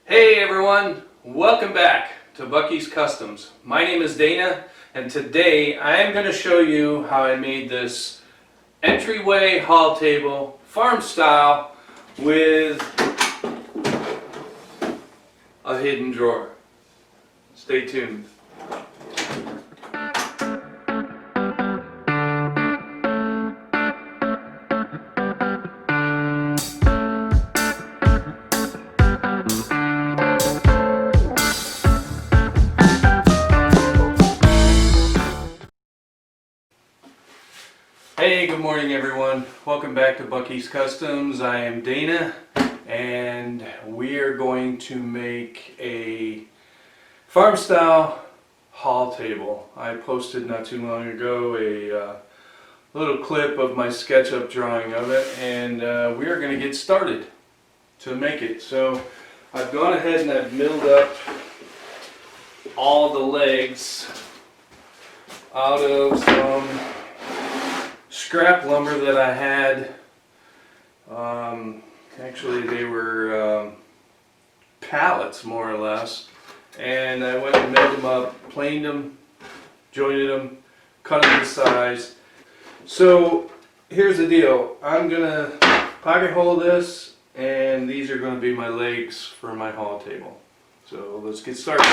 Hey everyone, welcome back to Bucky's Customs. My name is Dana, and today I am going to show you how I made this entryway hall table, farm style, with a hidden drawer. Stay tuned. Hey, good morning everyone. Welcome back to Bucky's Customs. I am Dana, and we are going to make a farm style hall table. I posted not too long ago a little clip of my SketchUp drawing of it, and we are going to get started to make it. So I've gone ahead and I've milled up all the legs out of some scrap lumber that I had. Actually they were pallets more or less, and I went and milled them up, planed them, jointed them, cut them to size. So here's the deal. I'm gonna pocket hole this, and these are going to be my legs for my hall table. So let's get started.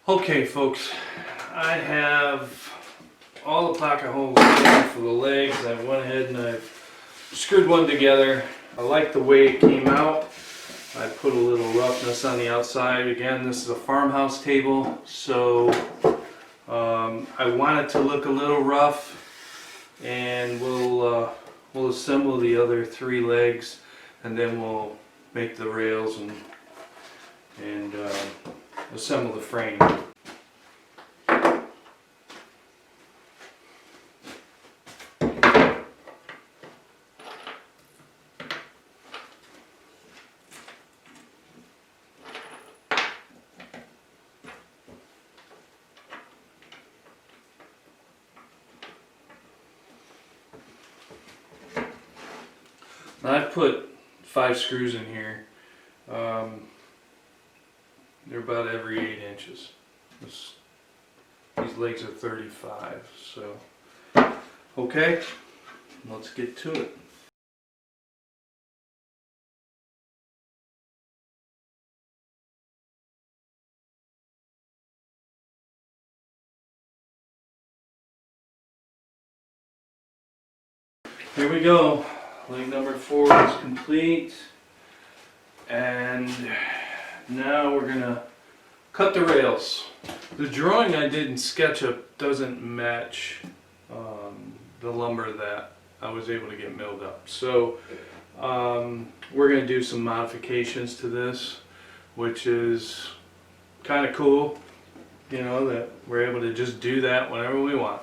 Okay folks, I have all the pocket holes for the legs. I went ahead and I've screwed one together. I like the way it came out. I put a little roughness on the outside. Again, this is a farmhouse table, so I want it to look a little rough, and we'll assemble the other three legs, and then we'll make the rails and assemble the frame. I've put 5 screws in here. They're about every 8 inches. These legs are 35. So, okay, let's get to it. Here we go. Leg number 4 is complete, and now we're gonna cut the rails. The drawing I did in SketchUp doesn't match the lumber that I was able to get milled up. So we're gonna do some modifications to this, which is kind of cool, you know, that we're able to just do that whenever we want.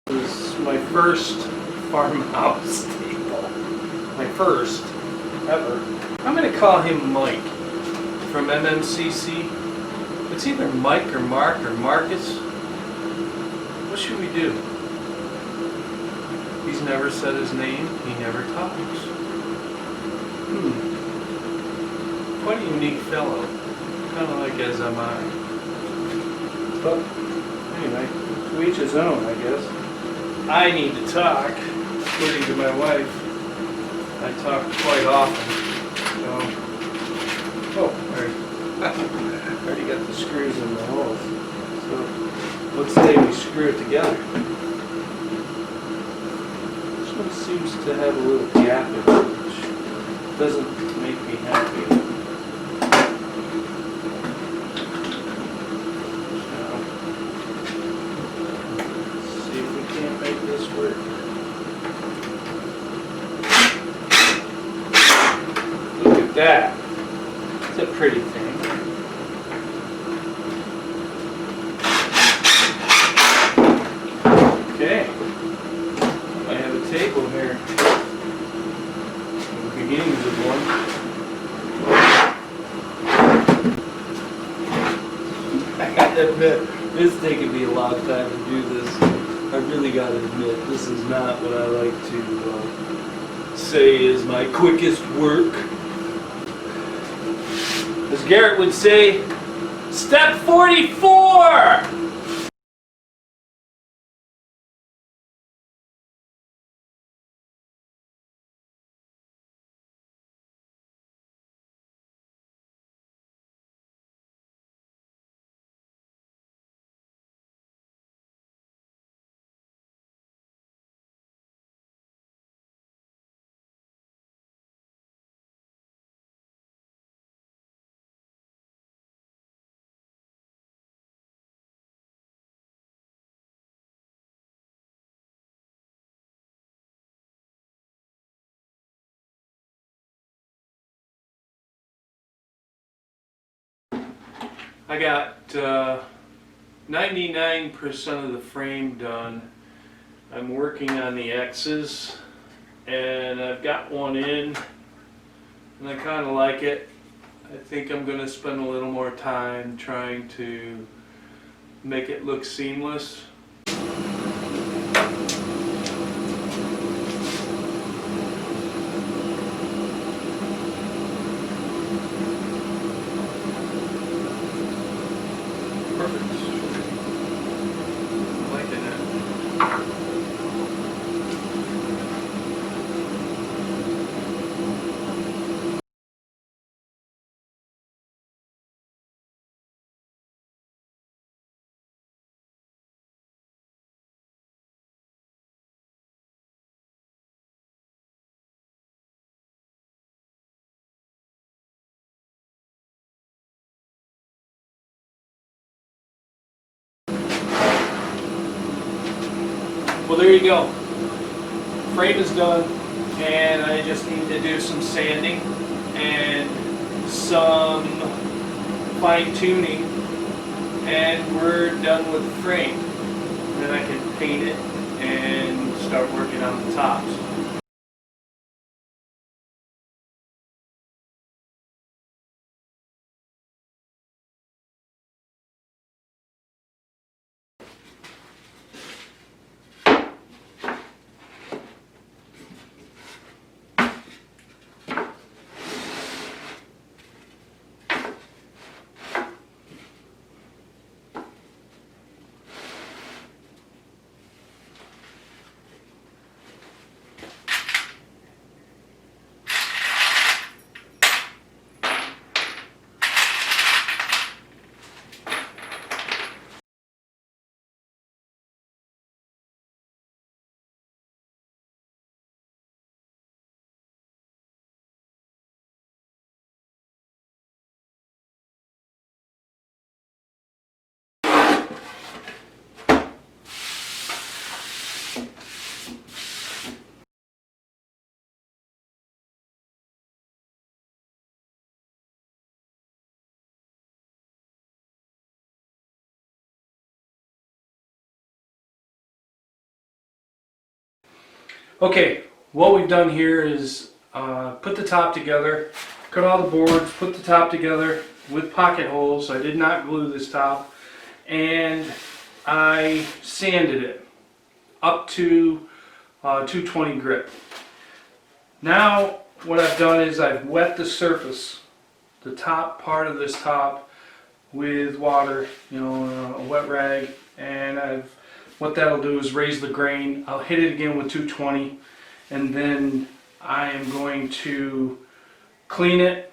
This is my first farmhouse table. My first ever. I'm going to call him Mike from MMCC. It's either Mike or Mark or Marcus. What should we do? He's never said his name. He never talks. Quite a unique fellow. Kind of like as am I. But anyway, to each his own, I guess. I need to talk, according to my wife. I talk quite often. So, I already got the screws in the holes. So let's say we screw it together. This one seems to have a little gap in it, which doesn't make me happy. It's a pretty thing. Okay. I have a table here. The beginnings of one. I gotta admit, it's taken me a long time to do this. I really gotta admit, this is not what I like to say is my quickest work. As Garrett would say, step 44! I got 99% of the frame done. I'm working on the X's and I've got one in and I kind of like it. I think I'm going to spend a little more time trying to make it look seamless. Well, there you go. Frame is done, and I just need to do some sanding and some fine tuning, and we're done with the frame. Then I can paint it and start working on the tops. Okay, what we've done here is put the top together, cut all the boards, put the top together with pocket holes. I did not glue this top, and I sanded it up to 220 grit. Now what I've done is I've wet the surface, the top part of this top, with water, a wet rag, and what that'll do is raise the grain. I'll hit it again with 220, and then I am going to clean it,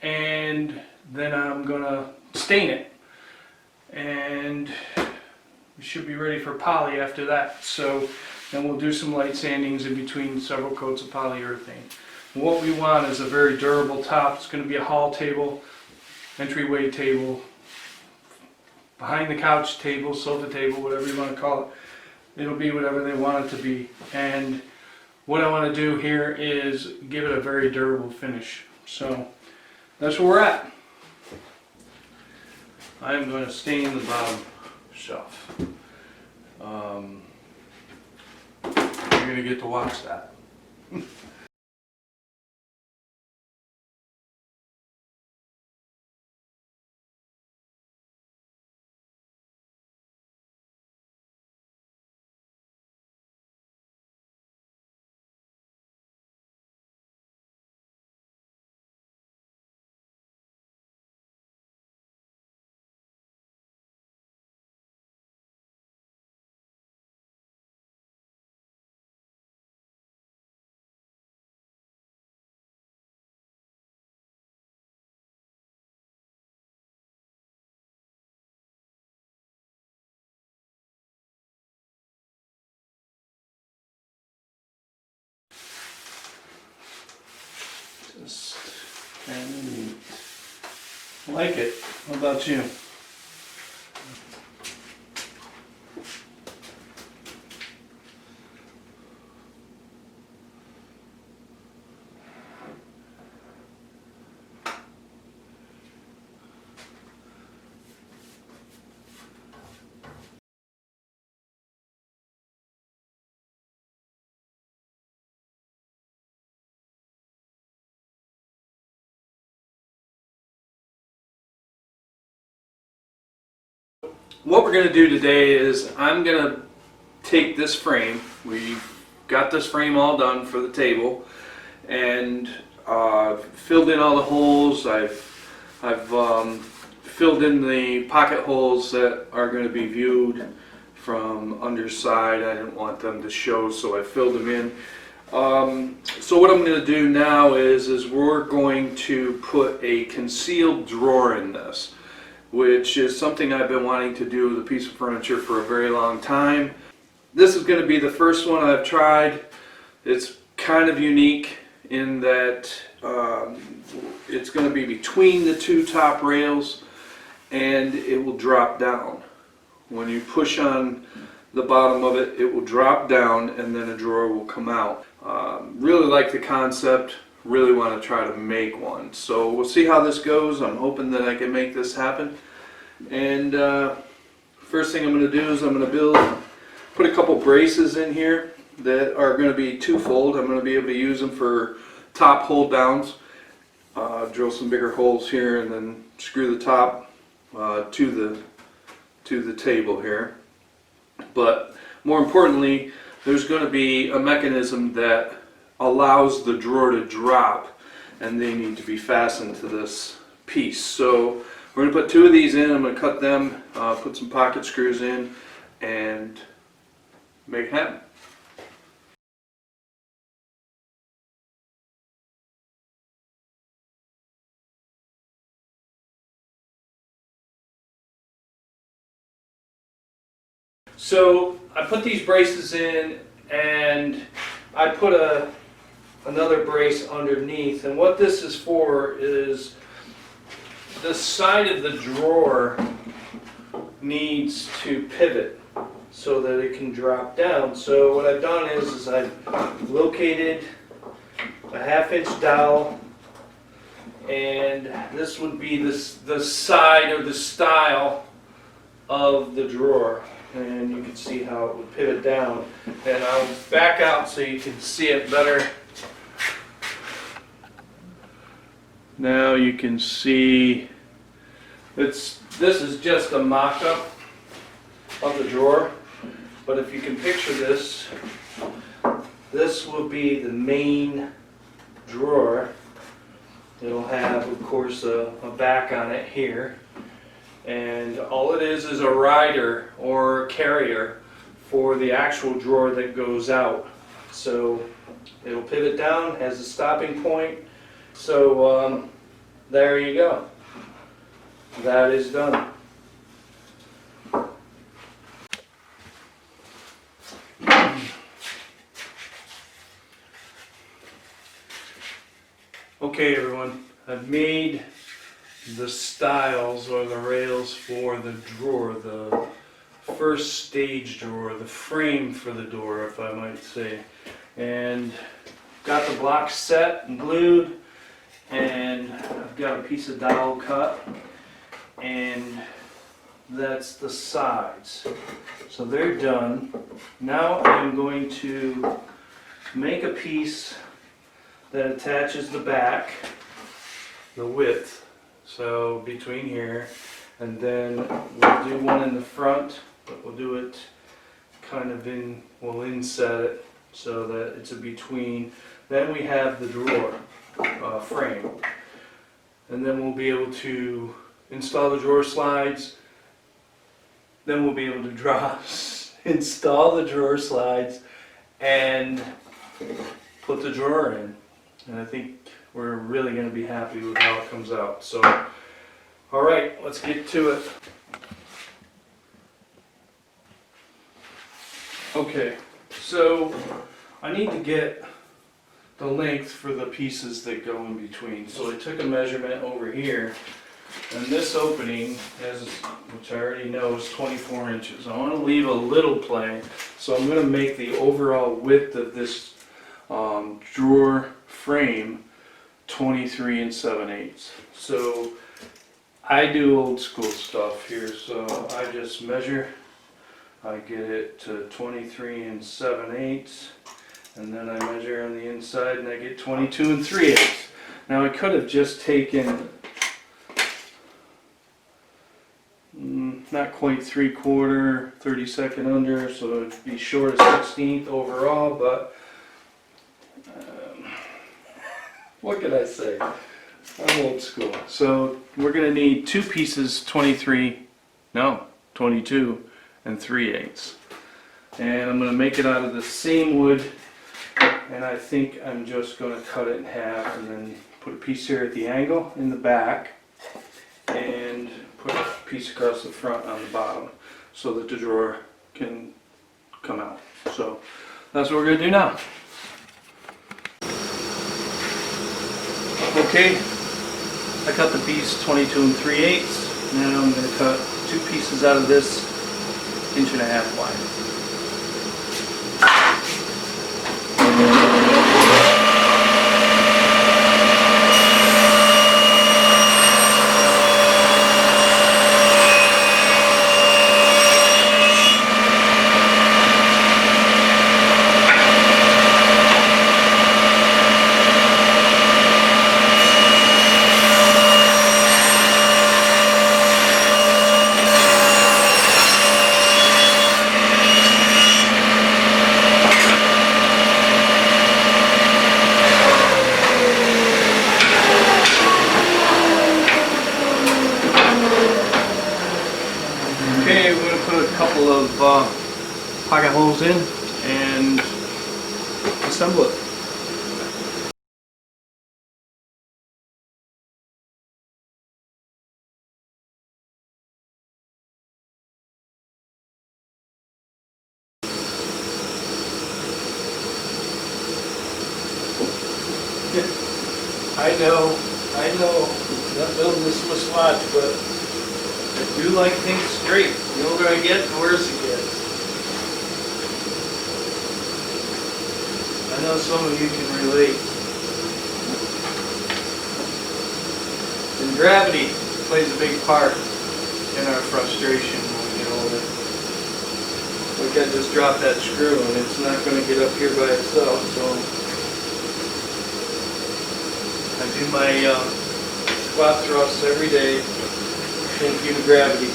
and then I'm going to stain it, and we should be ready for poly after that. So then we'll do some light sandings in between several coats of polyurethane. What we want is a very durable top. It's going to be a hall table, entryway table, behind the couch table, sofa table, whatever you want to call it. It'll be whatever they want it to be. And what I want to do here is give it a very durable finish. So that's where we're at. I'm going to stain the bottom shelf. You're going to get to watch that. Just kind of neat. I like it. How about you? What we're going to do today is I'm going to take this frame. We've got this frame all done for the table, and filled in all the holes. I've filled in the pocket holes that are going to be viewed from underside. I didn't want them to show, so I filled them in. So what I'm going to do now is we're going to put a concealed drawer in this, which is something I've been wanting to do with a piece of furniture for a very long time. This is going to be the first one I've tried. It's kind of unique in that it's going to be between the two top rails, and it will drop down. When you push on the bottom of it, it will drop down and then a drawer will come out. Really like the concept, really want to try to make one. So we'll see how this goes. I'm hoping that I can make this happen. And first thing I'm going to do is I'm going to put a couple braces in here that are going to be twofold. I'm going to be able to use them for top hold downs. Drill some bigger holes here and then screw the top to the table here. But more importantly, there's going to be a mechanism that allows the drawer to drop, and they need to be fastened to this piece. So we're going to put two of these in. I'm going to cut them, put some pocket screws in, and make it happen. So I put these braces in, and I put another brace underneath, and what this is for is the side of the drawer needs to pivot so that it can drop down. So what I've done is I've located a 1/2-inch dowel, and this would be the side or the style of the drawer. And you can see how it would pivot down. And I'll back out so you can see it better. Now you can see this is just a mock-up of the drawer, but if you can picture this, this will be the main drawer. It'll have, of course, a back on it here. And all it is a rider or a carrier for the actual drawer that goes out. So it'll pivot down, has a stopping point. So there you go. That is done. Okay everyone, I've made the stiles or the rails for the drawer, the first stage drawer, the frame for the door, if I might say. And got the blocks set and glued, and I've got a piece of dowel cut, and that's the sides. So they're done. Now I'm going to make a piece that attaches the back, the width, so between here, and then we'll do one in the front, but we'll do it kind of in, we'll inset it so that it's a between. Then we have the drawer frame, and then we'll be able to install the drawer slides. Then we'll be able to install the drawer slides and put the drawer in. And I think we're really going to be happy with how it comes out. So, all right, let's get to it. Okay, so I need to get the length for the pieces that go in between. So I took a measurement over here, and this opening has, which I already know is 24 inches. I want to leave a little play, so I'm going to make the overall width of this drawer frame 23 7/8. So I do old school stuff here, so I just measure, I get it to 23 7/8, and then I measure on the inside and I get 22 3/8. Now I could have just taken not quite 3/4, 32nd under, so it'd be short of 16th overall, but what can I say? I'm old school. So we're going to need two pieces, 22 3/8. And I'm going to make it out of the same wood, and I think I'm just going to cut it in half and then put a piece here at the angle in the back and put a piece across the front on the bottom so that the drawer can come out. So that's what we're going to do now. Okay, I cut the piece 22 3/8. Now I'm going to cut two pieces out of this 1.5 inch wide. Okay, we're going to put a couple of pocket holes in and assemble it. I know, not building the Swiss watch, but I do like things straight. The older I get, the worse it gets. I know some of you can relate. And gravity plays a big part in our frustration when we get older. Like I just dropped that screw and it's not going to get up here by itself, so I do my squat thrusts every day. Thank you to gravity.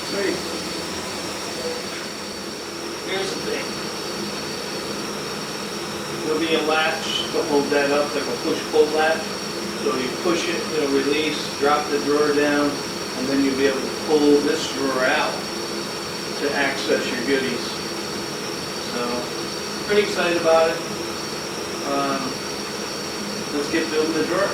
Sweet. Here's the thing. There'll be a latch to hold that up, like a push-pull latch. So you push it, it'll release, drop the drawer down, and then you'll be able to pull this drawer out to access your goodies. So, pretty excited about it. Let's get building the drawer.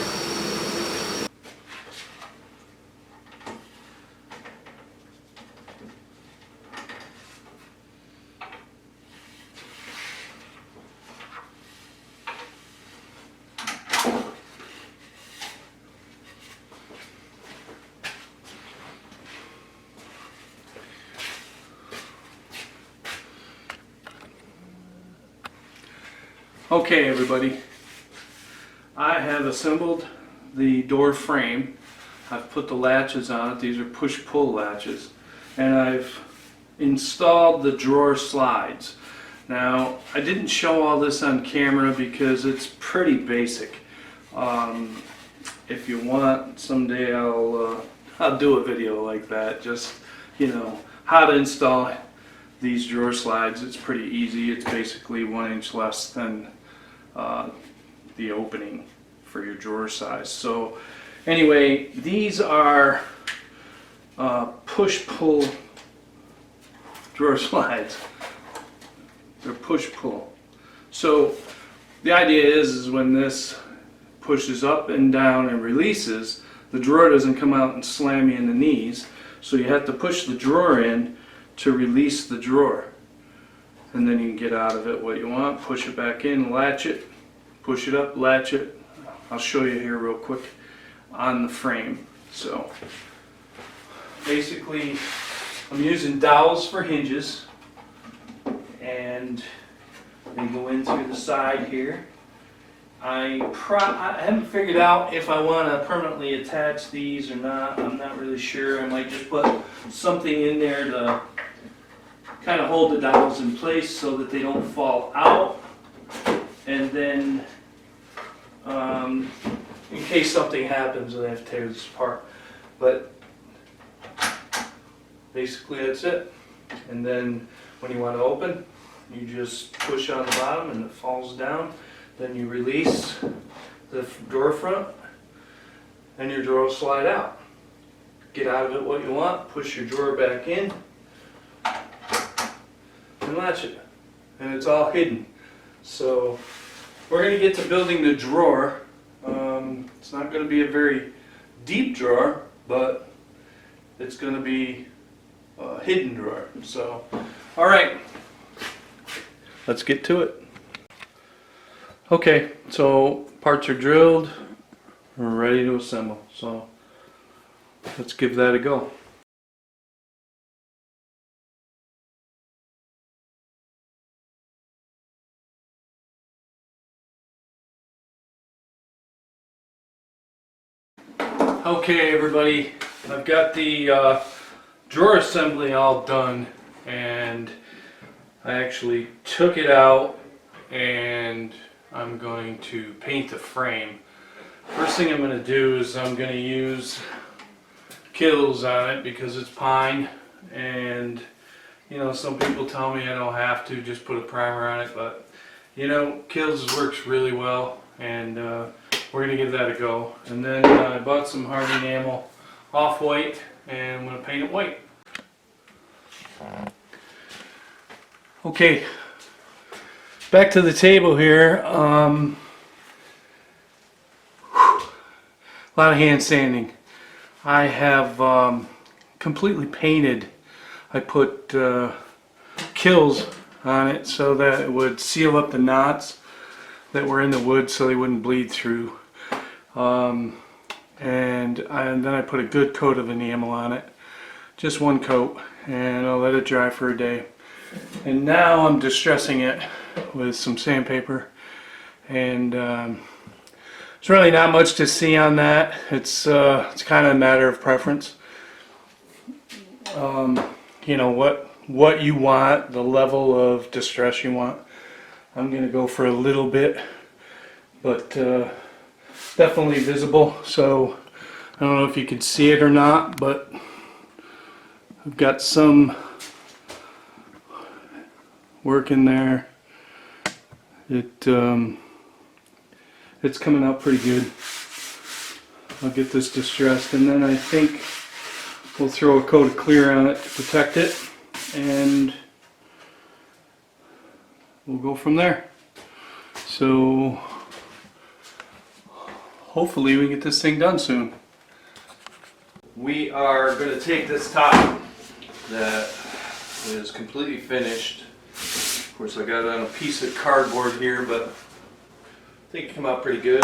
Okay, everybody, I have assembled the door frame. I've put the latches on it. These are push-pull latches, and I've installed the drawer slides. Now, I didn't show all this on camera because it's pretty basic. If you want, someday I'll do a video like that, just, you know, how to install these drawer slides. It's pretty easy. It's basically 1 inch less than the opening for your drawer size. So anyway, these are push-pull drawer slides. They're push-pull. So the idea is when this pushes up and down and releases, the drawer doesn't come out and slam you in the knees. So you have to push the drawer in to release the drawer. And then you can get out of it what you want, push it back in, latch it, push it up, latch it. I'll show you here real quick on the frame. So basically I'm using dowels for hinges, and they go in through the side here. I haven't figured out if I want to permanently attach these or not. I'm not really sure. I might just put something in there to kind of hold the dowels in place so that they don't fall out, and then in case something happens and I have to tear this apart. But basically that's it. And then when you want to open, you just push on the bottom and it falls down. Then you release the drawer front and your drawer will slide out. Get out of it what you want, push your drawer back in and latch it. And it's all hidden. So we're going to get to building the drawer. It's not going to be a very deep drawer, but it's going to be a hidden drawer. So, all right, let's get to it. Okay, so parts are drilled, we're ready to assemble. So let's give that a go. Okay, everybody, I've got the drawer assembly all done, and I actually took it out and I'm going to paint the frame. First thing I'm going to do is I'm going to use Kilz on it because it's pine, and you know, some people tell me I don't have to, just put a primer on it, but you know, Kilz works really well, and we're going to give that a go. And then I bought some hard enamel off-white, and I'm going to paint it white. Okay, back to the table here. A lot of hand sanding. I have completely painted. I put Kilz on it so that it would seal up the knots that were in the wood so they wouldn't bleed through. And then I put a good coat of enamel on it, just one coat, and I'll let it dry for a day. And now I'm distressing it with some sandpaper, and there's really not much to see on that. It's kind of a matter of preference. You know what you want, the level of distress you want. I'm gonna go for a little bit, but definitely visible. So I don't know if you can see it or not, but I've got some work in there. It's coming out pretty good. I'll get this distressed, and then I think we'll throw a coat of clear on it to protect it, and we'll go from there. So hopefully we get this thing done soon. We are going to take this top that is completely finished. Of course, I got it on a piece of cardboard here, but I think it came out pretty good.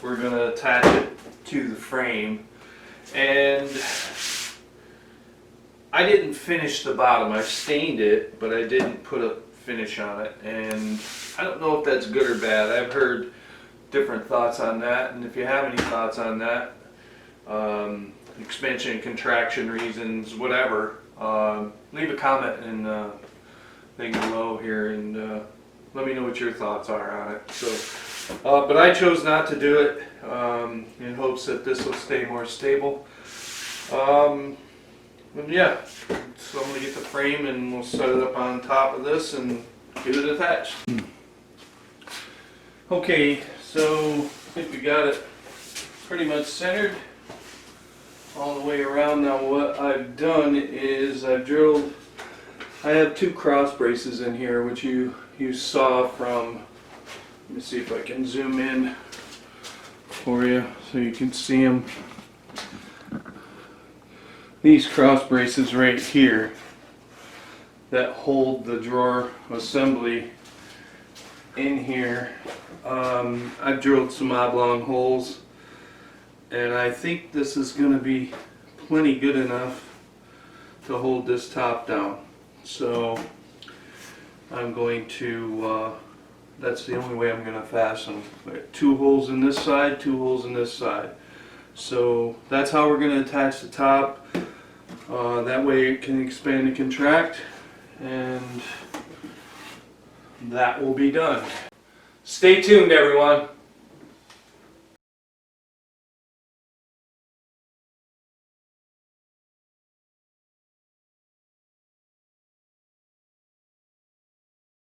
We're going to attach it to the frame, and I didn't finish the bottom. I stained it, but I didn't put a finish on it, and I don't know if that's good or bad. I've heard different thoughts on that, and if you have any thoughts on that, expansion and contraction reasons, whatever, leave a comment in the thing below here, and let me know what your thoughts are on it. So, but I chose not to do it in hopes that this will stay more stable. And yeah, so I'm gonna get the frame and we'll set it up on top of this and get it attached. Okay, so I think we got it pretty much centered all the way around. Now what I've done is I've drilled, I have 2 cross braces in here, which you saw from, let me see if I can zoom in for you so you can see them. These cross braces right here that hold the drawer assembly in here, I've drilled some oblong holes, and I think this is going to be plenty good enough to hold this top down. So I'm going to, that's the only way I'm going to fasten. I got 2 holes in this side, 2 holes in this side. So that's how we're going to attach the top. That way it can expand and contract, and that will be done. Stay tuned, everyone.